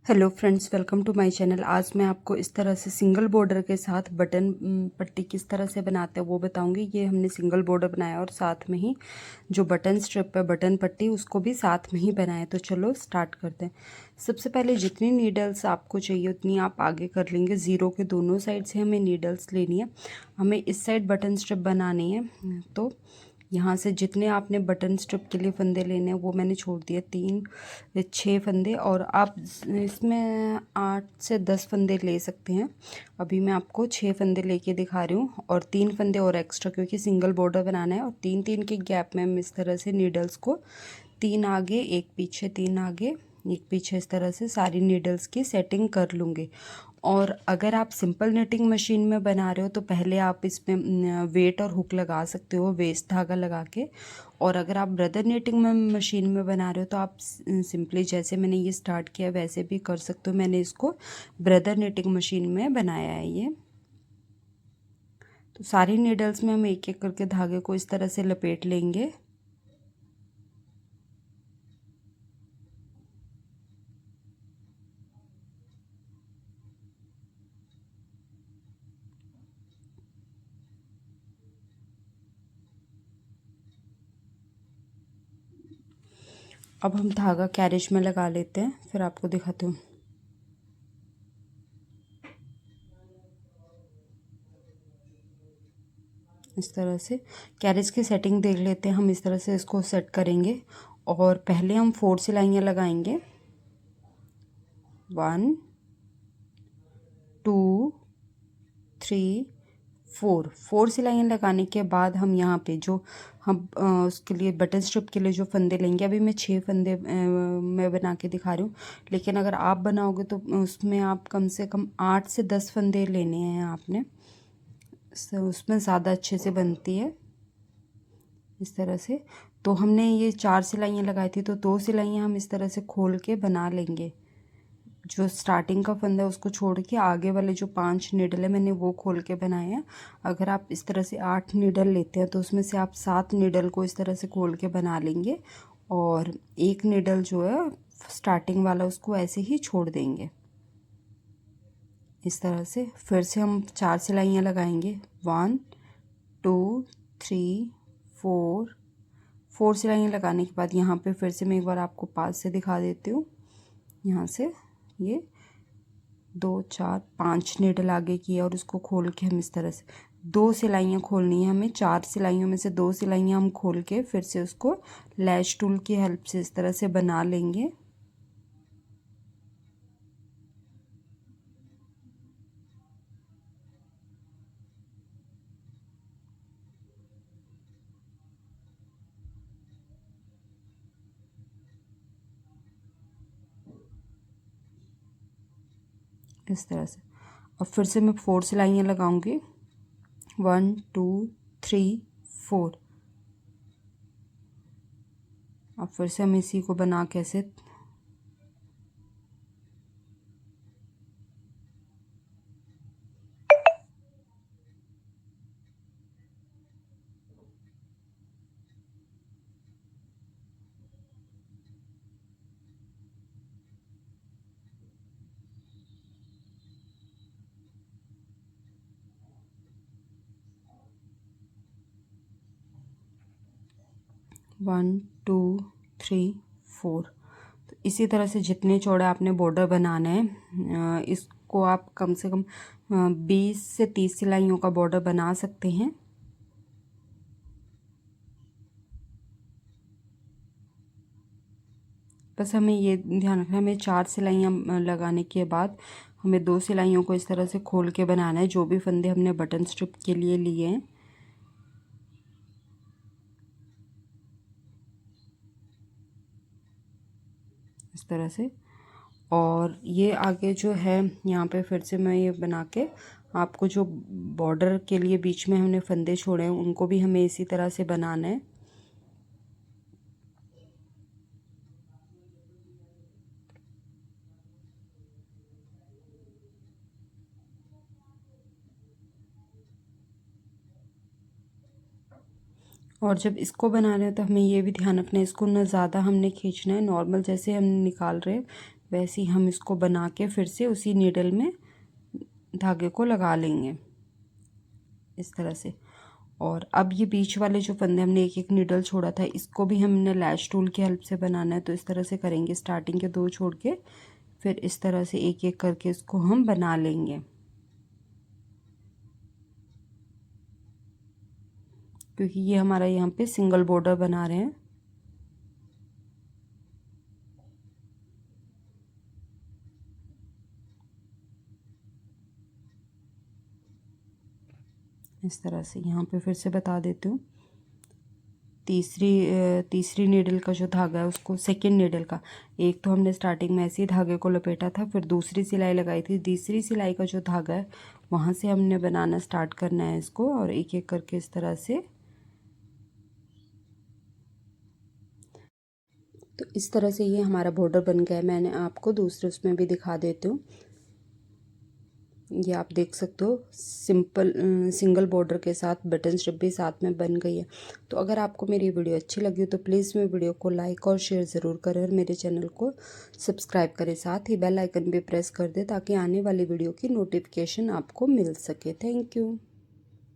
Hello friends, welcome to my channel. आज मैं आपको इस तरह से सिंगल बॉर्डर के साथ बटन पट्टी किस तरह से बनाते हैं वो बताऊंगी। ये हमने सिंगल बॉर्डर बनाया और साथ में ही जो बटन स्ट्रिप है बटन पट्टी उसको भी साथ में ही बनाया। तो चलो स्टार्ट करते हैं। सबसे पहले जितनी नीडल्स आपको चाहिए उतनी आप आगे कर लेंगे। ज़ीरो के दोनों साइड से हमें नीडल्स लेनी है। हमें इस साइड बटन स्ट्रिप बनानी है, तो यहाँ से जितने आपने बटन स्ट्रिप के लिए फंदे लेने हैं वो मैंने छोड़ दिए, 6 फंदे। और आप इसमें 8 से 10 फंदे ले सकते हैं। अभी मैं आपको 6 फंदे लेके दिखा रही हूँ और 3 फंदे और एक्स्ट्रा, क्योंकि सिंगल बॉर्डर बनाना है। और 3-3 के गैप में हम इस तरह से नीडल्स को 3 आगे 1 पीछे, 3 आगे 1 पीछे, इस तरह से सारी नीडल्स की सेटिंग कर लूँगी। और अगर आप सिंपल निटिंग मशीन में बना रहे हो तो पहले आप इसमें वेट और हुक लगा सकते हो, वेस्ट धागा लगा के। और अगर आप ब्रदर निटिंग में मशीन में बना रहे हो तो आप सिंपली जैसे मैंने ये स्टार्ट किया वैसे भी कर सकते हो। मैंने इसको ब्रदर निटिंग मशीन में बनाया है ये। तो सारी नीडल्स में हम एक एक करके धागे को इस तरह से लपेट लेंगे। अब हम धागा कैरिज में लगा लेते हैं, फिर आपको दिखाती हूँ। इस तरह से कैरिज की सेटिंग देख लेते हैं। हम इस तरह से इसको सेट करेंगे और पहले हम 4 सिलाइयाँ लगाएंगे। 1 2 3 4 सिलाइयाँ लगाने के बाद हम यहाँ पे जो हम उसके लिए बटन स्ट्रिप के लिए जो फंदे लेंगे, अभी मैं 6 फंदे मैं बना के दिखा रही हूँ। लेकिन अगर आप बनाओगे तो उसमें आप कम से कम 8 से 10 फंदे लेने हैं आपने, उसमें ज़्यादा अच्छे से बनती है इस तरह से। तो हमने ये 4 सिलाइयाँ लगाई थी, तो 2 सिलाइयाँ हम इस तरह से खोल के बना लेंगे। जो स्टार्टिंग का फंदा है उसको छोड़ के आगे वाले जो 5 नीडल है मैंने वो खोल के बनाए हैं। अगर आप इस तरह से 8 नीडल लेते हैं तो उसमें से आप 7 नीडल को इस तरह से खोल के बना लेंगे और एक नीडल जो है स्टार्टिंग वाला उसको ऐसे ही छोड़ देंगे। इस तरह से फिर से हम 4 सिलाइयाँ लगाएंगे। 1 2 3 4 सिलाइयाँ लगाने के बाद यहाँ पे फिर से मैं एक बार आपको पास से दिखा देती हूँ। यहाँ से ये 2 4 5 नीडल आगे की है और उसको खोल के हम इस तरह से 2 सिलाइयाँ खोलनी है हमें। 4 सिलाइयों में से 2 सिलाइयाँ हम खोल के फिर से उसको लैश टूल की हेल्प से इस तरह से बना लेंगे। इस तरह से और फिर से मैं 4 सिलाइयाँ लगाऊंगी। 1 2 3 4। अब फिर से हम इसी को बना के ऐसे 1 2 3 4। तो इसी तरह से जितने चौड़े आपने बॉर्डर बनाना है इसको आप कम से कम 20 से 30 सिलाइयों का बॉर्डर बना सकते हैं। बस हमें ये ध्यान रखना है, हमें 4 सिलाइयाँ लगाने के बाद हमें 2 सिलाइयों को इस तरह से खोल के बनाना है, जो भी फंदे हमने बटन स्ट्रिप के लिए लिए हैं। इस तरह से। और ये आगे जो है यहाँ पे फिर से मैं ये बना के आपको जो बॉर्डर के लिए बीच में हमने फंदे छोड़े हैं उनको भी हमें इसी तरह से बनाना है। और जब इसको बना रहे हैं तो हमें ये भी ध्यान रखना है, इसको ना ज़्यादा हमने खींचना है, नॉर्मल जैसे हम निकाल रहे हैं वैसे ही हम इसको बना के फिर से उसी नीडल में धागे को लगा लेंगे इस तरह से। और अब ये बीच वाले जो फंदे हमने एक एक नीडल छोड़ा था, इसको भी हमने लैश टूल की हेल्प से बनाना है। तो इस तरह से करेंगे, स्टार्टिंग के 2 छोड़ के फिर इस तरह से एक एक करके इसको हम बना लेंगे, क्योंकि ये हमारा यहाँ पे सिंगल बॉर्डर बना रहे हैं। इस तरह से यहाँ पे फिर से बता देती हूँ, तीसरी नीडल का जो धागा है उसको, सेकंड नीडल का, एक तो हमने स्टार्टिंग में ऐसे ही धागे को लपेटा था, फिर दूसरी सिलाई लगाई थी, तीसरी सिलाई का जो धागा है वहाँ से हमने बनाना स्टार्ट करना है इसको, और एक एक करके इस तरह से। तो इस तरह से ये हमारा बॉर्डर बन गया है। मैंने आपको दूसरे उसमें भी दिखा देती हूँ, ये आप देख सकते हो सिंपल सिंगल बॉर्डर के साथ बटन स्ट्रिप भी साथ में बन गई है। तो अगर आपको मेरी वीडियो अच्छी लगी हो तो प्लीज़ मेरी वीडियो को लाइक और शेयर ज़रूर करें और मेरे चैनल को सब्सक्राइब करें, साथ ही बेल आइकन भी प्रेस कर दें ताकि आने वाली वीडियो की नोटिफिकेशन आपको मिल सके। Thank you.